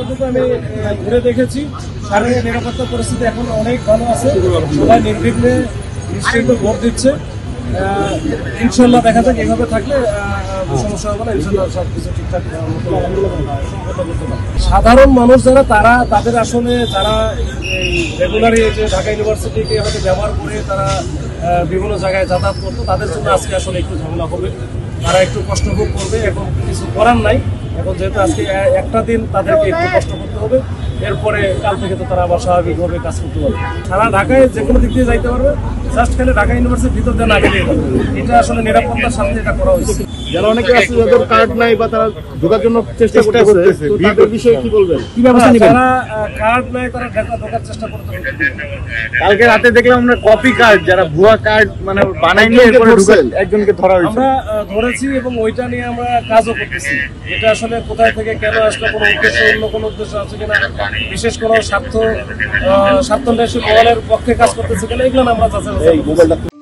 যতটুকু আমি ঘুরে দেখেছি শারীরিক নিরাপত্তা পরিস্থিতি এখন অনেক ভালো আছে, সবাই নির্বিঘ্নে নিশ্চিন্ত ভোট দিচ্ছে। ইনশাল্লাহ দেখা যাক এভাবে থাকলে সমস্যা হবে না, ইনশাল্লাহ সবকিছু ঠিকঠাক সম্পন্ন করতে পারবে। সাধারণ মানুষ যারা তাদের আসলে যারা রেগুলারই যে ঢাকা ইউনিভার্সিটিকে হয়তো ব্যবহার করে তারা বিভিন্ন জায়গায় যাতায়াত করতো, তাদের জন্য আজকে আসলে একটু ঝামেলা হবে, তারা একটু কষ্ট ভোগ করবে। এখন কিছু করার নাই, এখন যেহেতু আজকে একটা দিন তাদেরকে একটু কষ্ট করতে হবে, এরপরে কাল থেকে তো তারা আবার স্বাভাবিকভাবে কাজ করতে পারবে। সারা ঢাকায় যে কোনো দিক দিয়ে যাইতে পারবে, জাস্ট খালি ঢাকা ইউনিভার্সিটির ভিতর দিয়ে না গেলেই হবে। এটা আসলে নিরাপত্তার সাথে এটা করা হয়েছে। যারা অনেকে আছে যাদের কার্ড নাই বা তারা ঢোকার জন্য চেষ্টা করতেছে, তাদের বিষয়ে কি বলবেন, কি ব্যবস্থা নেবেন? যারা কার্ড নাই তারা ঢোকার চেষ্টা করতে হবে। কালকে রাতে দেখলাম আমরা কপি কার্ড, যারা ভুয়া কার্ড মানে বানাই নিয়ে এরপরে একজনকে ধরা হয়েছে। আমরা ধরেছি এবং ওইটা নিয়ে আমরা কাজও করতেছি। এটা আসলে কোথায় থেকে কেন আসলে, কোনো উদ্দেশ্য, অন্য কোনো উদ্দেশ্য আছে কিনা, বিশেষ কোনো স্বার্থন্বেষী মহলের পক্ষে কাজ করতেছে কিনা, এগুলো আমরা যাচাই